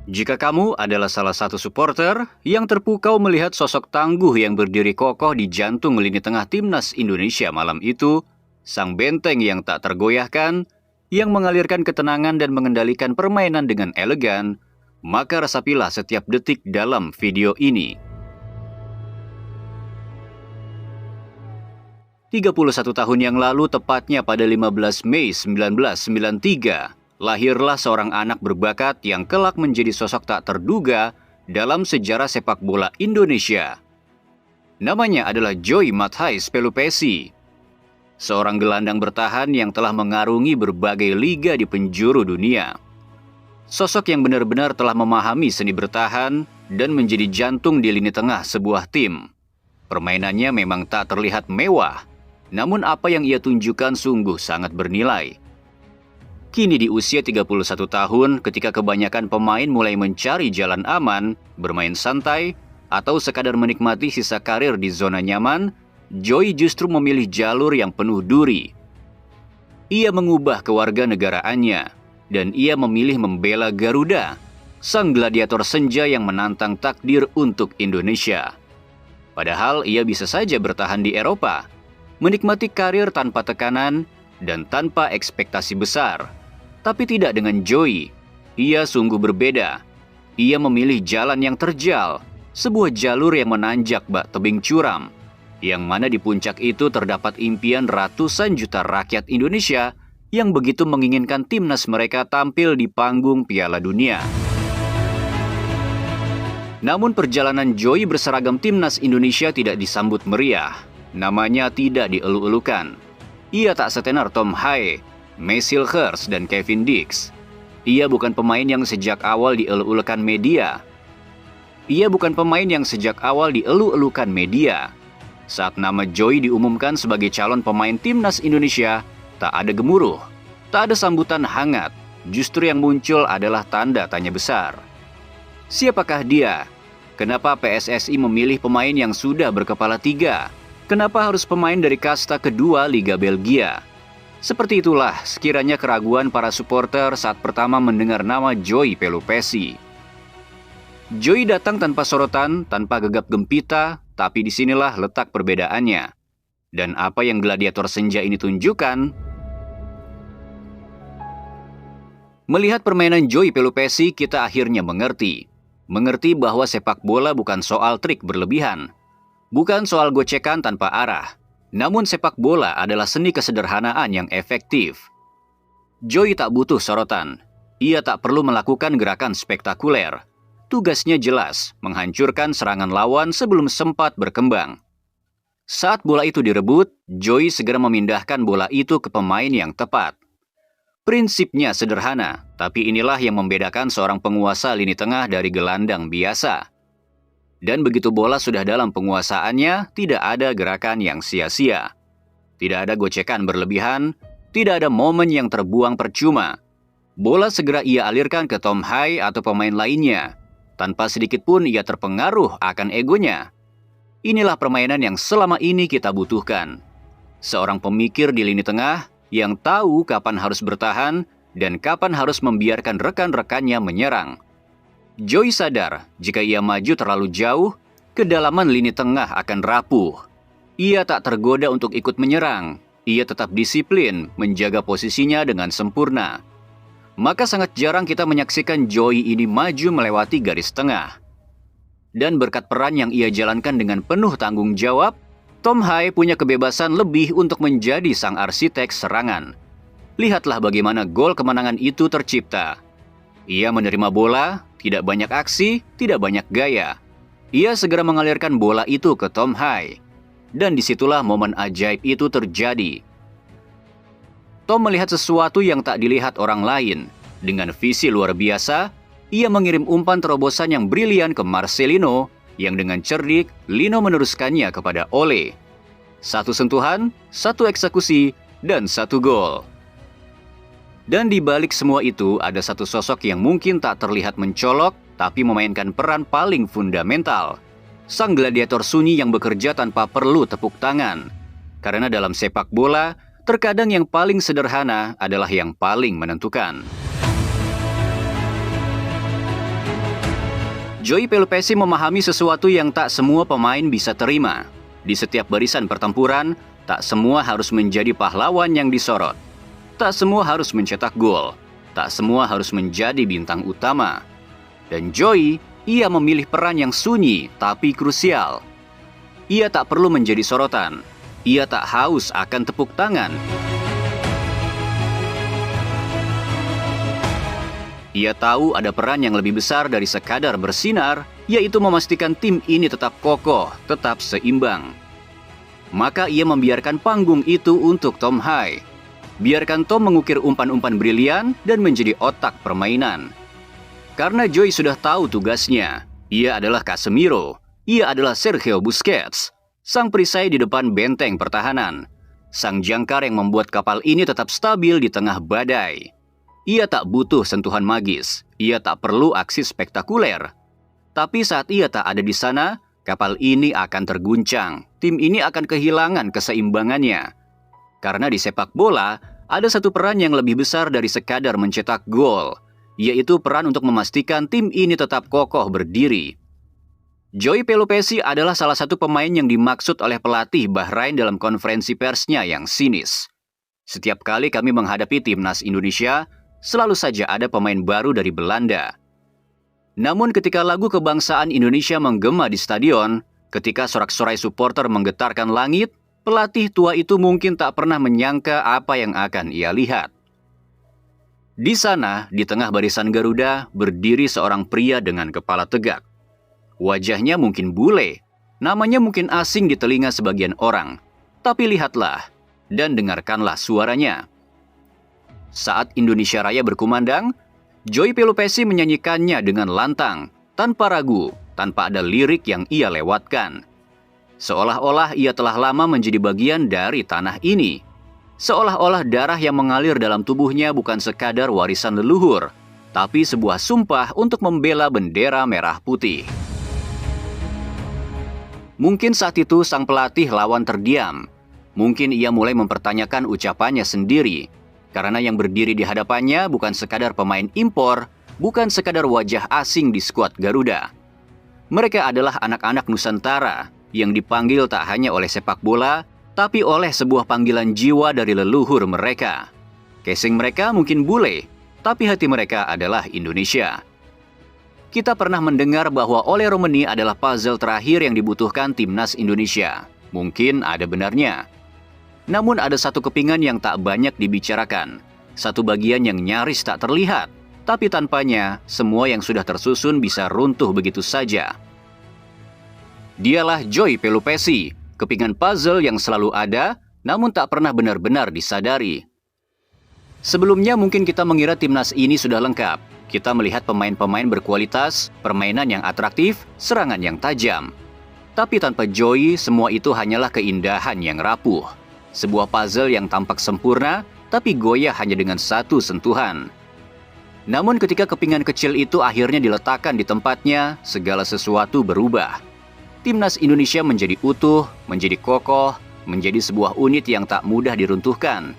Jika kamu adalah salah satu supporter yang terpukau melihat sosok tangguh yang berdiri kokoh di jantung lini tengah timnas Indonesia malam itu, sang benteng yang tak tergoyahkan, yang mengalirkan ketenangan dan mengendalikan permainan dengan elegan, maka resapilah setiap detik dalam video ini. 31 tahun yang lalu, tepatnya pada 15 Mei 1993, lahirlah seorang anak berbakat yang kelak menjadi sosok tak terduga dalam sejarah sepak bola Indonesia. Namanya adalah Joey Matthysse Pelupessy, seorang gelandang bertahan yang telah mengarungi berbagai liga di penjuru dunia. Sosok yang benar-benar telah memahami seni bertahan dan menjadi jantung di lini tengah sebuah tim. Permainannya memang tak terlihat mewah, namun apa yang ia tunjukkan sungguh sangat bernilai. Kini di usia 31 tahun, ketika kebanyakan pemain mulai mencari jalan aman, bermain santai, atau sekadar menikmati sisa karir di zona nyaman, Joey justru memilih jalur yang penuh duri. Ia mengubah kewarganegaraannya, dan ia memilih membela Garuda, sang gladiator senja yang menantang takdir untuk Indonesia. Padahal ia bisa saja bertahan di Eropa, menikmati karir tanpa tekanan dan tanpa ekspektasi besar. Tapi tidak dengan Joey. Ia sungguh berbeda. Ia memilih jalan yang terjal, sebuah jalur yang menanjak bak tebing curam, yang mana di puncak itu terdapat impian ratusan juta rakyat Indonesia yang begitu menginginkan timnas mereka tampil di panggung Piala Dunia. Namun perjalanan Joey berseragam timnas Indonesia tidak disambut meriah. Namanya tidak dielu-elukan. Ia tak setenar Tom Haye, Messi Hilgers, dan Kevin Dix. Ia bukan pemain yang sejak awal dielu-elukan media. Saat nama Joey diumumkan sebagai calon pemain timnas Indonesia, tak ada gemuruh, tak ada sambutan hangat. Justru yang muncul adalah tanda tanya besar. Siapakah dia? Kenapa PSSI memilih pemain yang sudah berkepala tiga? Kenapa harus pemain dari kasta kedua Liga Belgia? Seperti itulah sekiranya keraguan para supporter saat pertama mendengar nama Joey Pelupessy. Joey datang tanpa sorotan, tanpa gegap gempita, tapi disinilah letak perbedaannya. Dan apa yang gladiator senja ini tunjukkan? Melihat permainan Joey Pelupessy, kita akhirnya mengerti. Mengerti bahwa sepak bola bukan soal trik berlebihan. Bukan soal gocekan tanpa arah, namun sepak bola adalah seni kesederhanaan yang efektif. Joey tak butuh sorotan. Ia tak perlu melakukan gerakan spektakuler. Tugasnya jelas, menghancurkan serangan lawan sebelum sempat berkembang. Saat bola itu direbut, Joey segera memindahkan bola itu ke pemain yang tepat. Prinsipnya sederhana, tapi inilah yang membedakan seorang penguasa lini tengah dari gelandang biasa. Dan begitu bola sudah dalam penguasaannya, tidak ada gerakan yang sia-sia. Tidak ada gocekan berlebihan, tidak ada momen yang terbuang percuma. Bola segera ia alirkan ke Tom Haye atau pemain lainnya. Tanpa sedikit pun ia terpengaruh akan egonya. Inilah permainan yang selama ini kita butuhkan. Seorang pemikir di lini tengah yang tahu kapan harus bertahan dan kapan harus membiarkan rekan-rekannya menyerang. Joey sadar, jika ia maju terlalu jauh, kedalaman lini tengah akan rapuh. Ia tak tergoda untuk ikut menyerang. Ia tetap disiplin, menjaga posisinya dengan sempurna. Maka sangat jarang kita menyaksikan Joey ini maju melewati garis tengah. Dan berkat peran yang ia jalankan dengan penuh tanggung jawab, Tom Haye punya kebebasan lebih untuk menjadi sang arsitek serangan. Lihatlah bagaimana gol kemenangan itu tercipta. Ia menerima bola, tidak banyak aksi, tidak banyak gaya. Ia segera mengalirkan bola itu ke Tom Haye. Dan disitulah momen ajaib itu terjadi. Tom melihat sesuatu yang tak dilihat orang lain. Dengan visi luar biasa, ia mengirim umpan terobosan yang brilian ke Marcelino, yang dengan cerdik, Lino meneruskannya kepada Ole. 1 sentuhan, 1 eksekusi, dan 1 gol. Dan di balik semua itu, ada satu sosok yang mungkin tak terlihat mencolok, tapi memainkan peran paling fundamental. Sang gladiator sunyi yang bekerja tanpa perlu tepuk tangan. Karena dalam sepak bola, terkadang yang paling sederhana adalah yang paling menentukan. Joey Pelupesi memahami sesuatu yang tak semua pemain bisa terima. Di setiap barisan pertempuran, tak semua harus menjadi pahlawan yang disorot. Tak semua harus mencetak gol. Tak semua harus menjadi bintang utama. Dan Joey, ia memilih peran yang sunyi tapi krusial. Ia tak perlu menjadi sorotan. Ia tak haus akan tepuk tangan. Ia tahu ada peran yang lebih besar dari sekadar bersinar, yaitu memastikan tim ini tetap kokoh, tetap seimbang. Maka ia membiarkan panggung itu untuk Tom Hai. Biarkan Tom mengukir umpan-umpan brilian dan menjadi otak permainan. Karena Joey sudah tahu tugasnya, ia adalah Casemiro, ia adalah Sergio Busquets, sang perisai di depan benteng pertahanan, sang jangkar yang membuat kapal ini tetap stabil di tengah badai. Ia tak butuh sentuhan magis, ia tak perlu aksi spektakuler. Tapi saat ia tak ada di sana, kapal ini akan terguncang, tim ini akan kehilangan keseimbangannya. Karena di sepak bola, ada satu peran yang lebih besar dari sekadar mencetak gol, yaitu peran untuk memastikan tim ini tetap kokoh berdiri. Joey Pelupesi adalah salah satu pemain yang dimaksud oleh pelatih Bahrain dalam konferensi persnya yang sinis. Setiap kali kami menghadapi timnas Indonesia, selalu saja ada pemain baru dari Belanda. Namun ketika lagu kebangsaan Indonesia menggema di stadion, ketika sorak-sorai supporter menggetarkan langit, pelatih tua itu mungkin tak pernah menyangka apa yang akan ia lihat. Di sana, di tengah barisan Garuda, berdiri seorang pria dengan kepala tegak. Wajahnya mungkin bule, namanya mungkin asing di telinga sebagian orang. Tapi lihatlah, dan dengarkanlah suaranya. Saat Indonesia Raya berkumandang, Joey Pelupesi menyanyikannya dengan lantang, tanpa ragu, tanpa ada lirik yang ia lewatkan. Seolah-olah ia telah lama menjadi bagian dari tanah ini. Seolah-olah darah yang mengalir dalam tubuhnya bukan sekadar warisan leluhur, tapi sebuah sumpah untuk membela bendera merah putih. Mungkin saat itu sang pelatih lawan terdiam. Mungkin ia mulai mempertanyakan ucapannya sendiri. Karena yang berdiri di hadapannya bukan sekadar pemain impor, bukan sekadar wajah asing di skuad Garuda. Mereka adalah anak-anak Nusantara yang dipanggil tak hanya oleh sepak bola, tapi oleh sebuah panggilan jiwa dari leluhur mereka. Casing mereka mungkin bule, tapi hati mereka adalah Indonesia. Kita pernah mendengar bahwa Ole Romeni adalah puzzle terakhir yang dibutuhkan timnas Indonesia. Mungkin ada benarnya. Namun ada satu kepingan yang tak banyak dibicarakan. Satu bagian yang nyaris tak terlihat. Tapi tanpanya, semua yang sudah tersusun bisa runtuh begitu saja. Dialah Joey Pelupesi, kepingan puzzle yang selalu ada, namun tak pernah benar-benar disadari. Sebelumnya mungkin kita mengira timnas ini sudah lengkap. Kita melihat pemain-pemain berkualitas, permainan yang atraktif, serangan yang tajam. Tapi tanpa Joey, semua itu hanyalah keindahan yang rapuh. Sebuah puzzle yang tampak sempurna, tapi goyah hanya dengan satu sentuhan. Namun ketika kepingan kecil itu akhirnya diletakkan di tempatnya, segala sesuatu berubah. Timnas Indonesia menjadi utuh, menjadi kokoh, menjadi sebuah unit yang tak mudah diruntuhkan.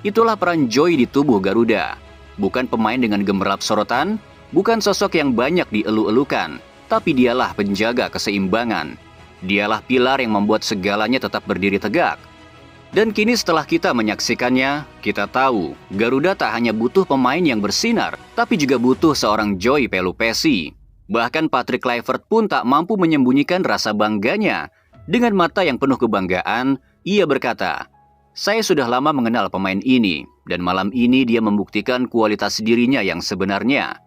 Itulah peran Joey di tubuh Garuda. Bukan pemain dengan gemerlap sorotan, bukan sosok yang banyak dielu-elukan, tapi dialah penjaga keseimbangan. Dialah pilar yang membuat segalanya tetap berdiri tegak. Dan kini setelah kita menyaksikannya, kita tahu Garuda tak hanya butuh pemain yang bersinar, tapi juga butuh seorang Joey Pelupesi. Bahkan Patrick Kluivert pun tak mampu menyembunyikan rasa bangganya. Dengan mata yang penuh kebanggaan, ia berkata, "Saya sudah lama mengenal pemain ini, dan malam ini dia membuktikan kualitas dirinya yang sebenarnya."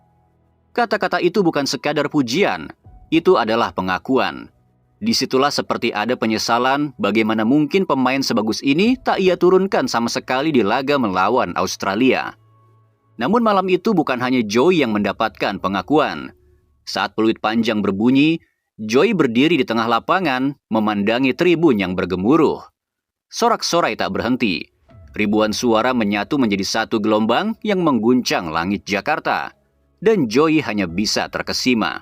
Kata-kata itu bukan sekadar pujian, itu adalah pengakuan. Disitulah seperti ada penyesalan bagaimana mungkin pemain sebagus ini tak ia turunkan sama sekali di laga melawan Australia. Namun malam itu bukan hanya Joey yang mendapatkan pengakuan. Saat peluit panjang berbunyi, Joey berdiri di tengah lapangan memandangi tribun yang bergemuruh. Sorak-sorai tak berhenti. Ribuan suara menyatu menjadi satu gelombang yang mengguncang langit Jakarta. Dan Joey hanya bisa terkesima.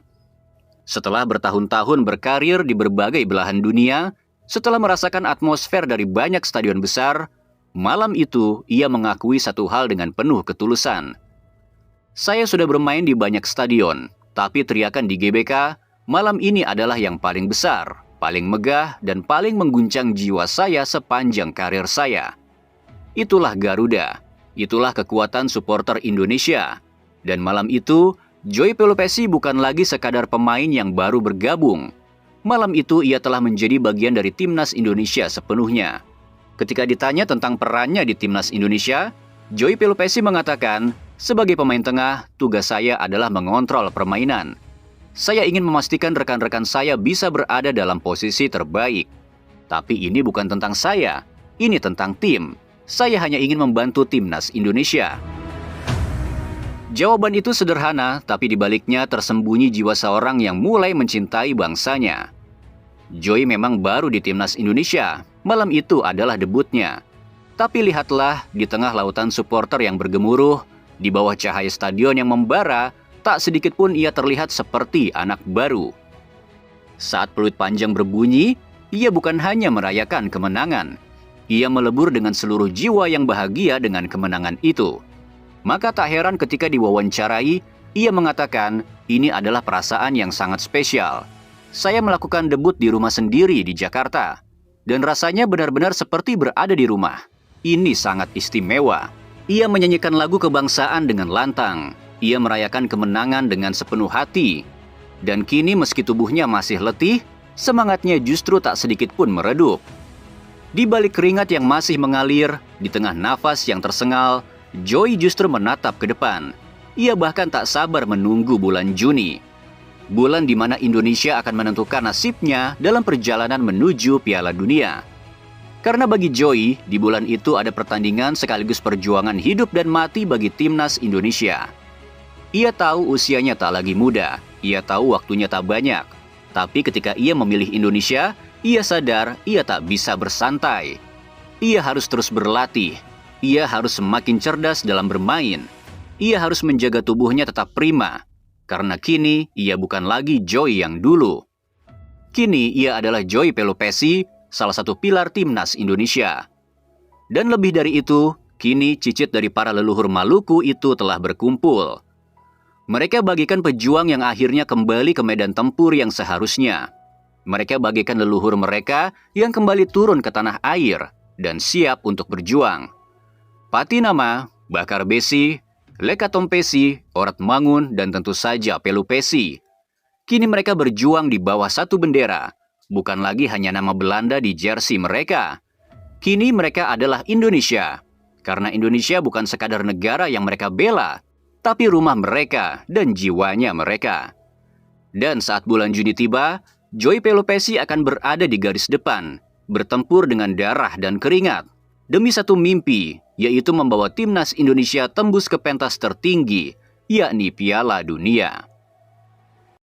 Setelah bertahun-tahun berkarir di berbagai belahan dunia, setelah merasakan atmosfer dari banyak stadion besar, malam itu ia mengakui satu hal dengan penuh ketulusan. "Saya sudah bermain di banyak stadion, Tapi teriakan di GBK malam ini adalah yang paling besar, paling megah, dan paling mengguncang jiwa saya sepanjang karir saya. Itulah Garuda, itulah kekuatan supporter Indonesia. Dan malam itu, Joy Pelupesi bukan lagi sekadar pemain yang baru bergabung. Malam itu ia telah menjadi bagian dari Timnas Indonesia sepenuhnya. Ketika ditanya tentang perannya di Timnas Indonesia, Joy Pelupesi mengatakan, sebagai pemain tengah, tugas saya adalah mengontrol permainan. Saya ingin memastikan rekan-rekan saya bisa berada dalam posisi terbaik. Tapi ini bukan tentang saya, ini tentang tim. Saya hanya ingin membantu Timnas Indonesia. Jawaban itu sederhana, tapi di baliknya tersembunyi jiwa seorang yang mulai mencintai bangsanya. Joy memang baru di Timnas Indonesia, malam itu adalah debutnya. Tapi lihatlah, di tengah lautan supporter yang bergemuruh, di bawah cahaya stadion yang membara, tak sedikit pun ia terlihat seperti anak baru. Saat peluit panjang berbunyi, ia bukan hanya merayakan kemenangan. Ia melebur dengan seluruh jiwa yang bahagia dengan kemenangan itu. Maka tak heran ketika diwawancarai, ia mengatakan, ini adalah perasaan yang sangat spesial. Saya melakukan debut di rumah sendiri di Jakarta. Dan rasanya benar-benar seperti berada di rumah. Ini sangat istimewa. Ia menyanyikan lagu kebangsaan dengan lantang. Ia merayakan kemenangan dengan sepenuh hati. Dan kini meski tubuhnya masih letih, semangatnya justru tak sedikit pun meredup. Di balik keringat yang masih mengalir, di tengah nafas yang tersengal, Joy justru menatap ke depan. Ia bahkan tak sabar menunggu bulan Juni. Bulan di mana Indonesia akan menentukan nasibnya dalam perjalanan menuju Piala Dunia. Karena bagi Joy, di bulan itu ada pertandingan sekaligus perjuangan hidup dan mati bagi Timnas Indonesia. Ia tahu usianya tak lagi muda, ia tahu waktunya tak banyak. Tapi ketika ia memilih Indonesia, ia sadar ia tak bisa bersantai. Ia harus terus berlatih, ia harus semakin cerdas dalam bermain. Ia harus menjaga tubuhnya tetap prima, karena kini ia bukan lagi Joy yang dulu. Kini ia adalah Joy Pelupesi, salah satu pilar Timnas Indonesia. Dan lebih dari itu, kini cicit dari para leluhur Maluku itu telah berkumpul. Mereka bagikan pejuang yang akhirnya kembali ke medan tempur yang seharusnya. Mereka bagikan leluhur mereka yang kembali turun ke tanah air dan siap untuk berjuang. Patinama, Bakar Besi, Lekatompesi, Orat Mangun, dan tentu saja Pelupesi. Kini mereka berjuang di bawah satu bendera. Bukan lagi hanya nama Belanda di jersey mereka. Kini mereka adalah Indonesia. Karena Indonesia bukan sekadar negara yang mereka bela, tapi rumah mereka dan jiwanya mereka. Dan saat bulan Juni tiba, Joy Pelupesi akan berada di garis depan, bertempur dengan darah dan keringat, demi satu mimpi, yaitu membawa Timnas Indonesia tembus ke pentas tertinggi, yakni Piala Dunia.